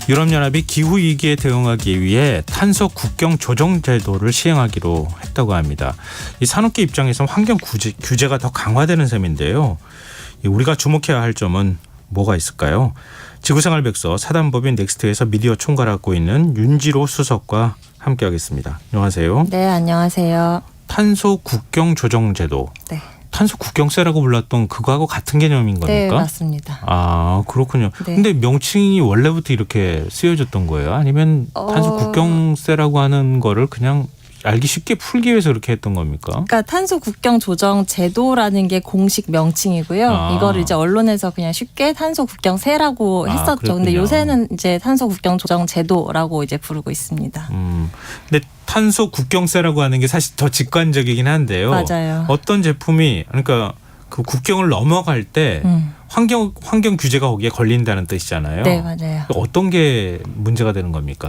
유럽연합이 기후위기에 대응하기 위해 탄소 국경 조정 제도를 시행하기로 했다고 합니다. 이 산업계 입장에서는 환경 규제가 더 강화되는 셈인데요. 우리가 주목해야 할 점은 뭐가 있을까요? 지구생활백서 사단법인 넥스트에서 미디어 총괄하고 있는 윤지로 수석과 함께하겠습니다. 안녕하세요. 네, 안녕하세요. 탄소 국경 조정 제도. 네. 탄소 국경세라고 불렀던 그거하고 같은 개념인 겁니까? 네, 맞습니다. 아, 그렇군요. 네. 근데 명칭이 원래부터 이렇게 쓰여졌던 거예요? 아니면 탄소 국경세라고 하는 거를 그냥 알기 쉽게 풀기 위해서 그렇게 했던 겁니까? 그러니까 탄소 국경 조정 제도라는 게 공식 명칭이고요. 이거를 이제 언론에서 그냥 쉽게 탄소 국경세라고 했었죠. 근데 요새는 이제 탄소 국경 조정 제도라고 이제 부르고 있습니다. 근데 탄소 국경세라고 하는 게 사실 더 직관적이긴 한데요. 맞아요. 어떤 제품이 그러니까 그 국경을 넘어갈 때 환경 규제가 거기에 걸린다는 뜻이잖아요. 네, 맞아요. 어떤 게 문제가 되는 겁니까?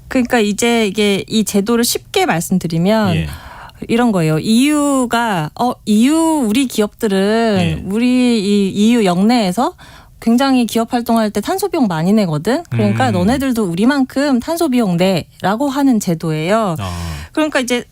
그러니까 이제 이게 이 제도를 쉽게 말씀드리면 예. 이런 거예요. EU가 EU 우리 기업들은 예. 우리 이 EU 영내에서 굉장히 기업 활동할 때 탄소 비용 많이 내거든. 그러니까 너네들도 우리만큼 탄소 비용 내라고 하는 제도예요. 그러니까 이제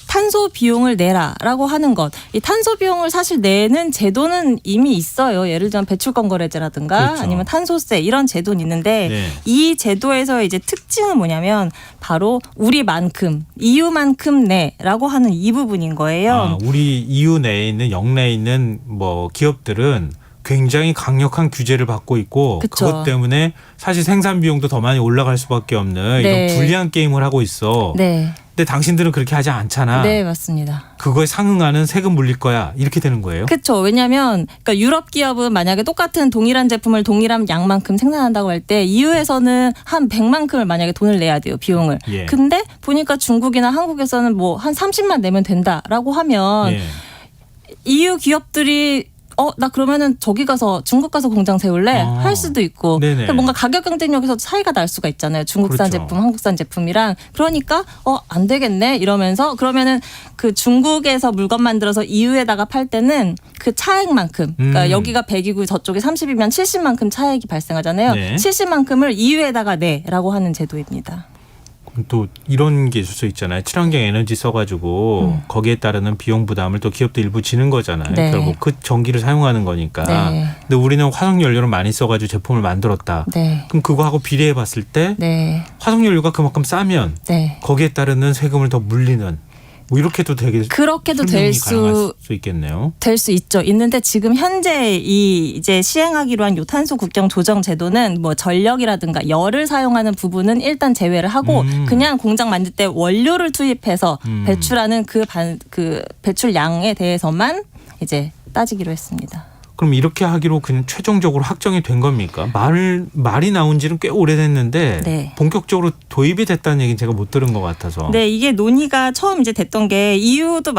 탄소 비용을 내라라고 하는 것. 이 탄소 비용을 사실 내는 제도는 이미 있어요. 예를 들면 배출권거래제라든가 그렇죠. 아니면 탄소세 이런 제도는 있는데 네. 이 제도에서 이제 특징은 뭐냐면 바로 우리만큼 EU만큼 내라고 하는 이 부분인 거예요. 우리 EU 내에 있는 영내에 있는 뭐 기업들은 굉장히 강력한 규제를 받고 있고 그쵸. 그것 때문에 사실 생산 비용도 더 많이 올라갈 수밖에 없는 네. 이런 불리한 게임을 하고 있어. 네. 근데 당신들은 그렇게 하지 않잖아. 네, 맞습니다. 그거에 상응하는 세금 물릴 거야. 이렇게 되는 거예요. 그렇죠. 왜냐하면 그러니까 유럽 기업은 만약에 똑같은 동일한 제품을 동일한 양만큼 생산한다고 할 때 EU에서는 한 100만큼을 만약에 돈을 내야 돼요. 비용을. 예. 근데 보니까 중국이나 한국에서는 뭐 한 30만 내면 된다라고 하면 예. EU 기업들이 나 그러면은 저기 가서 중국 가서 공장 세울래 할 수도 있고 네네. 뭔가 가격 경쟁력에서 차이가 날 수가 있잖아요. 중국산 그렇죠. 제품, 한국산 제품이랑 그러니까 안 되겠네 이러면서 그러면은 그 중국에서 물건 만들어서 EU에다가 팔 때는 그 차액만큼 그러니까 여기가 100이고 저쪽이 30이면 70만큼 차액이 발생하잖아요. 네. 70만큼을 EU에다가 내라고 하는 제도입니다. 또 이런 게 있을 수 있잖아요. 친환경 에너지 써가지고 거기에 따르는 비용 부담을 또 기업도 일부 지는 거잖아요. 네. 결국 그 전기를 사용하는 거니까. 네. 근데 우리는 화석연료를 많이 써가지고 제품을 만들었다. 네. 그럼 그거하고 비례해 봤을 때 네. 화석연료가 그만큼 싸면 네. 거기에 따르는 세금을 더 물리는 뭐 이렇게도 되게 그렇게도 설명이 될 가능할 수 있겠네요. 될 수 있죠. 있는데 지금 현재 이 이제 시행하기로 한 요 탄소 국경 조정 제도는 뭐 전력이라든가 열을 사용하는 부분은 일단 제외를 하고 그냥 공장 만들 때 원료를 투입해서 배출하는 그 배출량에 대해서만 이제 따지기로 했습니다. 그럼 이렇게 하기로 그냥 최종적으로 확정이 된 겁니까? 말이 나온 지는 꽤 오래됐는데 네. 본격적으로 도입이 됐다는 얘기는 제가 못 들은 것 같아서. 네, 이게 논의가 처음 이제 됐던 게 EU도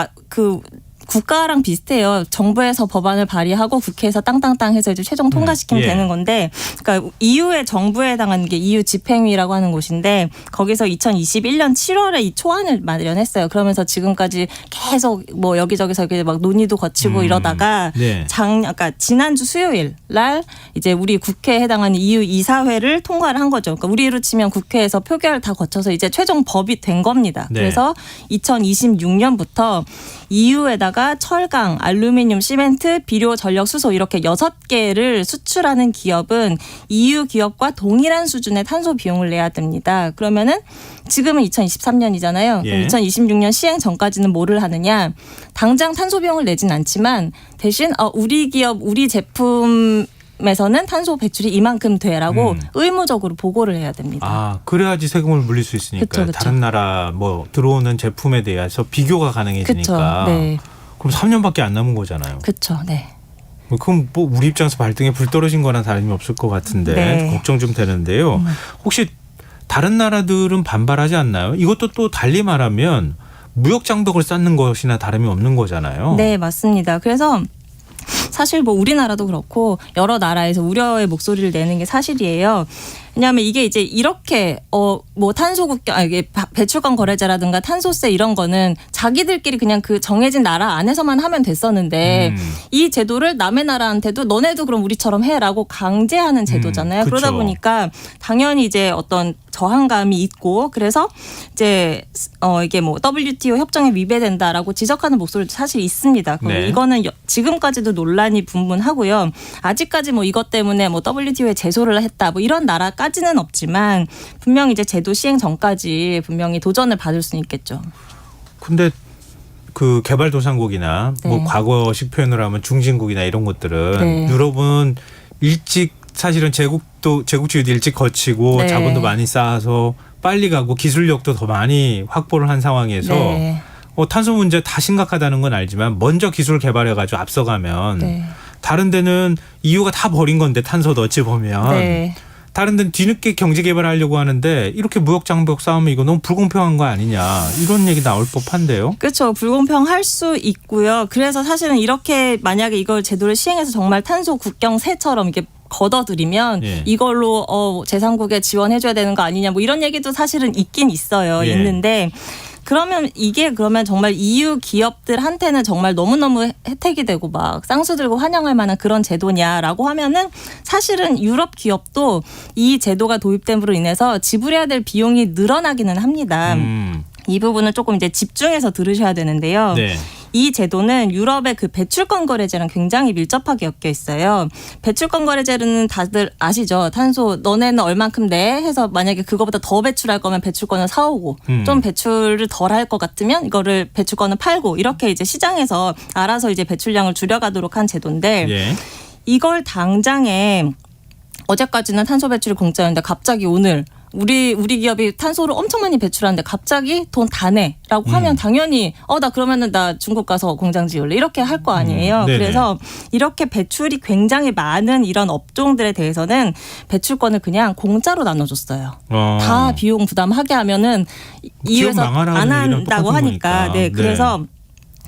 국가랑 비슷해요. 정부에서 법안을 발의하고 국회에서 땅땅땅 해서 이제 최종 통과시키면 예. 되는 건데, 그러니까 EU의 정부에 해당하는 게 EU 집행위라고 하는 곳인데 거기서 2021년 7월에 이 초안을 마련했어요. 그러면서 지금까지 계속 뭐 여기저기서 이렇게 막 논의도 거치고 이러다가 네. 그러니까 지난주 수요일 날 이제 우리 국회에 해당하는 EU 이사회를 통과를 한 거죠. 그러니까 우리로 치면 국회에서 표결 다 거쳐서 이제 최종 법이 된 겁니다. 네. 그래서 2026년부터 EU에다가 철강, 알루미늄, 시멘트, 비료, 전력, 수소 이렇게 6개를 수출하는 기업은 EU 기업과 동일한 수준의 탄소 비용을 내야 됩니다. 그러면은 지금은 2023년이잖아요. 예. 그럼 2026년 시행 전까지는 뭐를 하느냐. 당장 탄소 비용을 내진 않지만 대신 우리 기업, 우리 제품 에서는 탄소 배출이 이만큼 돼라고 의무적으로 보고를 해야 됩니다. 그래야지 세금을 물릴 수 있으니까. 그쵸. 다른 나라 뭐 들어오는 제품에 대해서 비교가 가능해지니까. 그렇죠. 네. 그럼 3년밖에 안 남은 거잖아요. 그렇죠. 네. 그럼 뭐 우리 입장에서 발등에 불 떨어진 거나 다름이 없을 것 같은데 네. 걱정 좀 되는데요. 혹시 다른 나라들은 반발하지 않나요? 이것도 또 달리 말하면 무역 장벽을 쌓는 것이나 다름이 없는 거잖아요. 네, 맞습니다. 그래서 사실 뭐 우리나라도 그렇고 여러 나라에서 우려의 목소리를 내는 게 사실이에요. 왜냐하면 이게 이제 이렇게 뭐 탄소 국경 이게 배출권 거래제라든가 탄소세 이런 거는 자기들끼리 그냥 그 정해진 나라 안에서만 하면 됐었는데 이 제도를 남의 나라한테도 너네도 그럼 우리처럼 해라고 강제하는 제도잖아요. 그쵸. 그러다 보니까 당연히 이제 어떤 저항감이 있고 그래서 이제 이게 뭐 WTO 협정에 위배된다라고 지적하는 목소리도 사실 있습니다. 네. 이거는 지금까지도 논란이 분분하고요. 아직까지 뭐 이것 때문에 뭐 WTO에 제소를 했다 뭐 이런 나라까지는 없지만 분명히 이제 제도 시행 전까지 분명히 도전을 받을 수는 있겠죠. 근데 그 개발도상국이나 네. 뭐 과거식 표현을 하면 중진국이나 이런 것들은 네. 유럽은 일찍 사실은 제국주의도 일찍 거치고 네. 자본도 많이 쌓아서 빨리 가고 기술력도 더 많이 확보를 한 상황에서 네. 탄소 문제 다 심각하다는 건 알지만 먼저 기술 개발해가지고 앞서가면 네. 다른 데는 EU가 다 버린 건데 탄소도 어찌 보면 네. 다른 데는 뒤늦게 경제 개발하려고 하는데 이렇게 무역 장벽 싸우면 이거 너무 불공평한 거 아니냐 이런 얘기 나올 법한데요. 그렇죠. 불공평할 수 있고요. 그래서 사실은 이렇게 만약에 이걸 제도를 시행해서 정말 탄소 국경세처럼 이게 걷어들이면 예. 이걸로 제3국에 지원해줘야 되는 거 아니냐 뭐 이런 얘기도 사실은 있긴 있어요. 예. 있는데 그러면 이게 그러면 정말 EU 기업들한테는 정말 너무너무 혜택이 되고 막 쌍수 들고 환영할 만한 그런 제도냐라고 하면은 사실은 유럽 기업도 이 제도가 도입됨으로 인해서 지불해야 될 비용이 늘어나기는 합니다. 이 부분은 조금 이제 집중해서 들으셔야 되는데요. 네. 이 제도는 유럽의 그 배출권 거래제랑 굉장히 밀접하게 엮여 있어요. 배출권 거래제는 다들 아시죠? 탄소 너네는 얼만큼 내 해서 만약에 그거보다 더 배출할 거면 배출권을 사오고 좀 배출을 덜 할 것 같으면 이거를 배출권을 팔고 이렇게 이제 시장에서 알아서 이제 배출량을 줄여가도록 한 제도인데 예. 이걸 당장에 어제까지는 탄소 배출이 공짜였는데 갑자기 오늘 우리 기업이 탄소를 엄청 많이 배출하는데 갑자기 돈 다 내라고 하면 당연히 나 그러면은 나 중국 가서 공장 지을래 이렇게 할 거 아니에요. 네네. 그래서 이렇게 배출이 굉장히 많은 이런 업종들에 대해서는 배출권을 그냥 공짜로 나눠줬어요. 다 비용 부담하게 하면은 이유에서 망하라는 안 얘기랑 한다고 똑같은 하니까. 거니까. 네, 그래서.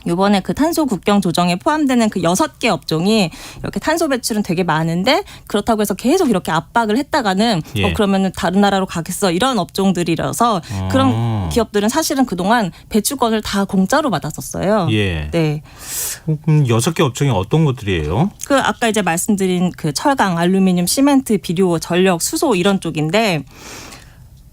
이번에 그 탄소 국경 조정에 포함되는 그 6개 업종이 이렇게 탄소 배출은 되게 많은데 그렇다고 해서 계속 이렇게 압박을 했다가는 예. 그러면은 다른 나라로 가겠어 이런 업종들이라서 그런 기업들은 사실은 그동안 배출권을 다 공짜로 받았었어요. 예. 네. 그럼 6개 업종이 어떤 것들이에요? 그 아까 이제 말씀드린 그 철강, 알루미늄, 시멘트, 비료, 전력, 수소 이런 쪽인데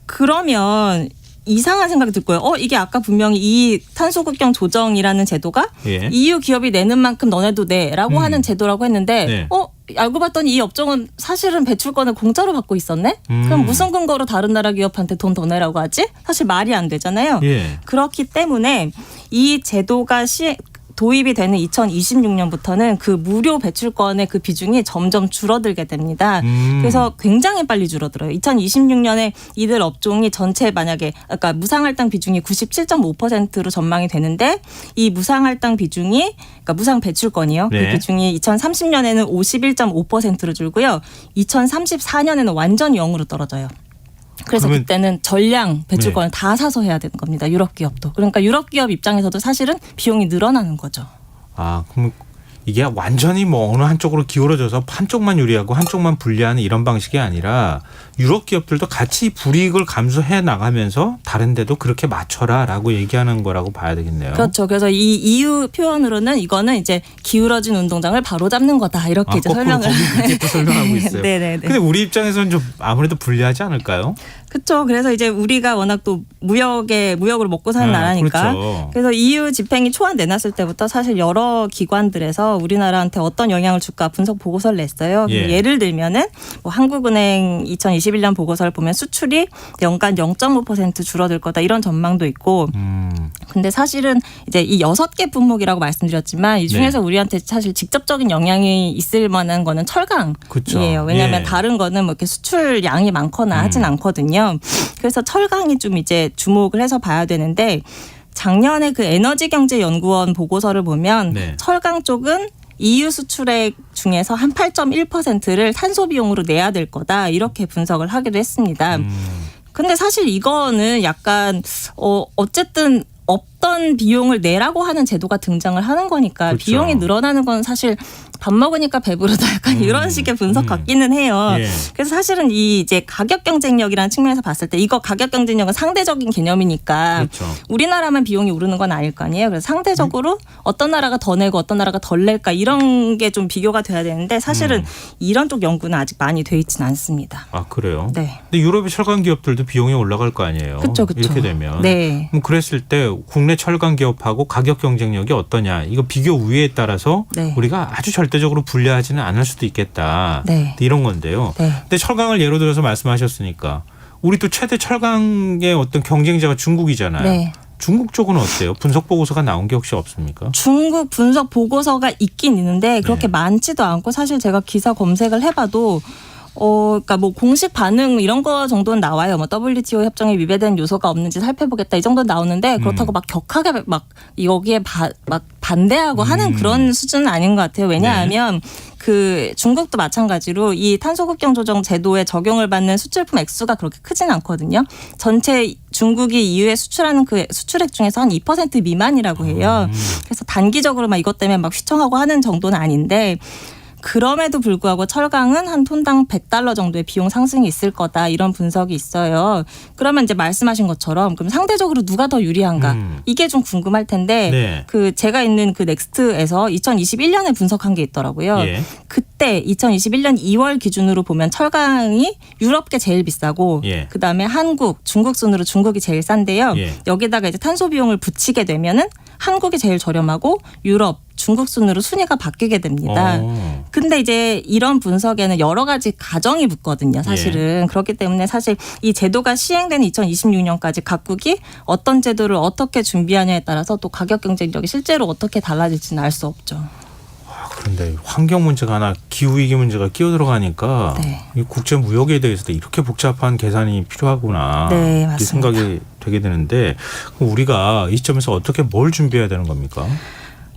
그러면 이상한 생각이 들 거예요. 이게 아까 분명히 이 탄소 국경 조정이라는 제도가 예. EU 기업이 내는 만큼 너네도 내라고 하는 제도라고 했는데 네. 알고 봤더니 이 업종은 사실은 배출권을 공짜로 받고 있었네? 그럼 무슨 근거로 다른 나라 기업한테 돈 더 내라고 하지? 사실 말이 안 되잖아요. 예. 그렇기 때문에 이 제도가 도입이 되는 2026년부터는 그 무료 배출권의 그 비중이 점점 줄어들게 됩니다. 그래서 굉장히 빨리 줄어들어요. 2026년에 이들 업종이 전체 만약에 아까 무상할당 비중이 97.5%로 전망이 되는데 이 무상할당 비중이 그러니까 무상 배출권이요. 네. 그 비중이 2030년에는 51.5%로 줄고요. 2034년에는 완전 0으로 떨어져요. 그래서 그러면 그때는 전량 배출권을 다 사서 해야 되는 겁니다. 유럽 기업도. 그러니까 유럽 기업 입장에서도 사실은 비용이 늘어나는 거죠. 그럼 이게 완전히 뭐 어느 한쪽으로 기울어져서 한쪽만 유리하고 한쪽만 불리하는 이런 방식이 아니라 유럽 기업들도 같이 불이익을 감수해 나가면서 다른 데도 그렇게 맞춰라라고 얘기하는 거라고 봐야 되겠네요. 그렇죠. 그래서 이 EU 표현으로는 이거는 이제 기울어진 운동장을 바로잡는 거다 이렇게 이제 설명을 이렇게 또 설명하고 있어요. 네네네. 근데 우리 입장에서는 좀 아무래도 불리하지 않을까요? 그렇죠. 그래서 이제 우리가 워낙 또 무역으로 먹고 사는 나라니까. 그렇죠. 그래서 EU 집행이 초안 내놨을 때부터 사실 여러 기관들에서 우리나라한테 어떤 영향을 줄까 분석 보고서를 냈어요. 예. 예를 들면은 뭐 한국은행 2021년 보고서를 보면 수출이 연간 0.5% 줄어들 거다 이런 전망도 있고. 근데 사실은 이제 이 6개 품목이라고 말씀드렸지만 이 중에서 우리한테 사실 직접적인 영향이 있을 만한 거는 철강이에요. 그렇죠. 왜냐하면 예. 다른 거는 뭐 이렇게 수출량이 많거나 하진 않거든요. 그래서 철강이 좀 이제 주목을 해서 봐야 되는데 작년에 그 에너지경제연구원 보고서를 보면 네. 철강 쪽은 EU 수출액 중에서 한 8.1%를 탄소 비용으로 내야 될 거다 이렇게 분석을 하기도 했습니다. 근데 사실 이거는 약간 어쨌든 어떤 비용을 내라고 하는 제도가 등장을 하는 거니까 그렇죠. 비용이 늘어나는 건 사실 밥 먹으니까 배부르다 약간 이런 식의 분석 같기는 해요. 예. 그래서 사실은 이 이제 가격 경쟁력이라는 측면에서 봤을 때 이거 가격 경쟁력은 상대적인 개념이니까 그렇죠. 우리나라만 비용이 오르는 건 아닐 거 아니에요. 그래서 상대적으로 어떤 나라가 더 내고 어떤 나라가 덜 낼까 이런 게 좀 비교가 돼야 되는데 사실은 이런 쪽 연구는 아직 많이 돼 있지는 않습니다. 아 그래요? 네. 근데 유럽의 철강 기업들도 비용이 올라갈 거 아니에요. 그렇죠, 그렇죠. 이렇게 되면. 네. 그럼 그랬을 때 국내 철강 기업하고 가격 경쟁력이 어떠냐? 이거 비교 우위에 따라서 네. 우리가 아주 절대적으로 불리하지는 않을 수도 있겠다. 네. 이런 건데요. 네. 근데 철강을 예로 들어서 말씀하셨으니까 우리 또 최대 철강의 어떤 경쟁자가 중국이잖아요. 네. 중국 쪽은 어때요? 분석 보고서가 나온 게 혹시 없습니까? 중국 분석 보고서가 있긴 있는데 그렇게 네. 많지도 않고 사실 제가 기사 검색을 해봐도 그러니까 뭐 공식 반응 이런 거 정도는 나와요. 뭐 WTO 협정에 위배된 요소가 없는지 살펴보겠다 이 정도는 나오는데 그렇다고 막 격하게 막 여기에 막 반대하고 하는 그런 수준은 아닌 것 같아요. 왜냐하면 그 중국도 마찬가지로 이 탄소국경 조정 제도에 적용을 받는 수출품 액수가 그렇게 크진 않거든요. 전체 중국이 EU에 수출하는 그 수출액 중에서 한 2% 미만이라고 해요. 그래서 단기적으로 막 이것 때문에 막 휘청하고 하는 정도는 아닌데 그럼에도 불구하고 철강은 한 톤당 $100 정도의 비용 상승이 있을 거다 이런 분석이 있어요. 그러면 이제 말씀하신 것처럼 그럼 상대적으로 누가 더 유리한가 이게 좀 궁금할 텐데 네. 그 제가 있는 그 넥스트에서 2021년에 분석한 게 있더라고요. 예. 그때 2021년 2월 기준으로 보면 철강이 유럽계 제일 비싸고 예. 그다음에 한국, 중국 순으로 중국이 제일 싼데요. 예. 여기다가 이제 탄소 비용을 붙이게 되면은 한국이 제일 저렴하고 유럽, 중국 순으로 순위가 바뀌게 됩니다. 근데 이제 이런 분석에는 여러 가지 가정이 붙거든요. 사실은. 그렇기 때문에 사실 이 제도가 시행되는 2026년까지 각국이 어떤 제도를 어떻게 준비하냐에 따라서 또 가격 경쟁력이 실제로 어떻게 달라질지는 알 수 없죠. 그런데 환경 문제가 하나 기후 위기 문제가 끼어 들어가니까 네. 이 국제 무역에 대해서도 이렇게 복잡한 계산이 필요하구나. 네, 이 맞습니다. 생각이 되게 되는데 그럼 우리가 이 점에서 어떻게 뭘 준비해야 되는 겁니까?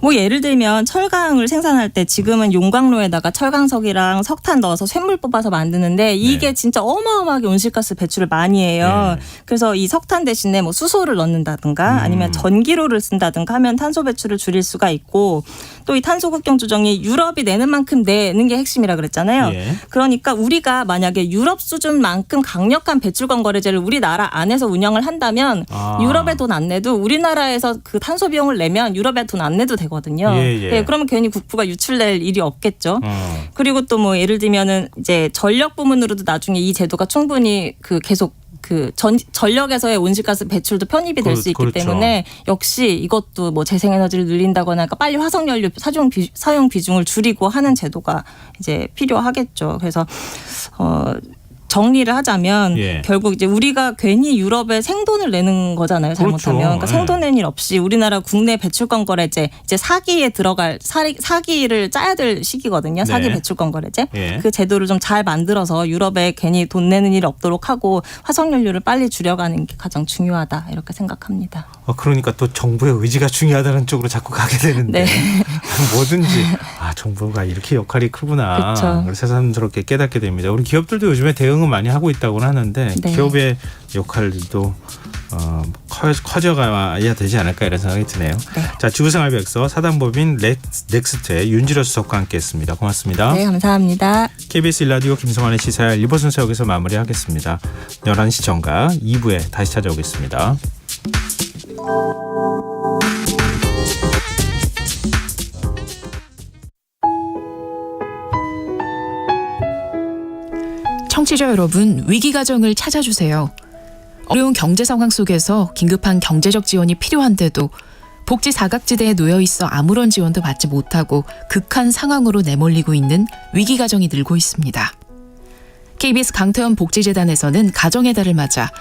뭐 예를 들면 철강을 생산할 때 지금은 용광로에다가 철강석이랑 석탄 넣어서 쇳물 뽑아서 만드는데 이게 네. 진짜 어마어마하게 온실가스 배출을 많이 해요. 네. 그래서 이 석탄 대신에 뭐 수소를 넣는다든가 아니면 전기로를 쓴다든가 하면 탄소 배출을 줄일 수가 있고 또 이 탄소 국경 조정이 유럽이 내는 만큼 내는 게 핵심이라 그랬잖아요. 예. 그러니까 우리가 만약에 유럽 수준만큼 강력한 배출권 거래제를 우리나라 안에서 운영을 한다면 유럽에 돈 안 내도 우리나라에서 그 탄소 비용을 내면 유럽에 돈 안 내도 되거든요. 예. 그러면 괜히 국부가 유출될 일이 없겠죠. 그리고 또 뭐 예를 들면은 이제 전력 부문으로도 나중에 이 제도가 충분히 그 계속 그 전력에서의 온실가스 배출도 편입이 될 수 있기 그렇죠. 때문에 역시 이것도 뭐 재생에너지를 늘린다거나 그러니까 빨리 화석연료 사용 비중을 줄이고 하는 제도가 이제 필요하겠죠. 그래서 정리를 하자면 결국 이제 우리가 괜히 유럽에 생돈을 내는 거잖아요. 잘못하면. 그렇죠. 그러니까 생돈 낼 일 없이 우리나라 국내 배출권 거래제 이제 사기에 들어갈 사기를 짜야 될 시기거든요. 사기 배출권 거래제. 그 제도를 좀 잘 만들어서 유럽에 괜히 돈 내는 일 없도록 하고 화석연료를 빨리 줄여가는 게 가장 중요하다 이렇게 생각합니다. 그러니까 또 정부의 의지가 중요하다는 쪽으로 자꾸 가게 되는데 뭐든지 정부가 이렇게 역할이 크구나. 그렇죠. 새삼스럽게 깨닫게 됩니다. 우리 기업들도 요즘에 대응은 많이 하고 있다고는 하는데 기업의 역할도 커져가야 되지 않을까 이런 생각이 드네요. 자, 지구생활백서 사단법인 넥스트의 윤지러 수석과 함께했습니다. 고맙습니다. 네, 감사합니다. KBS 1라디오 김성환의 시사회 1부 순서 여기서 마무리하겠습니다. 11시 정각 2부에 다시 찾아오겠습니다. 청취자 여러분, 위기 가정을 찾아주세요. 어려운 경제 상황 속에서 긴급한 경제적 지원이 필요한데도 복지 사각지대에 놓여 있어 아무런 지원도 받지 못하고 극한 상황으로 내몰리고 있는 위기 가정이 늘고 있습니다. KBS 강태원 복지재단에서는 가정의 달을 맞아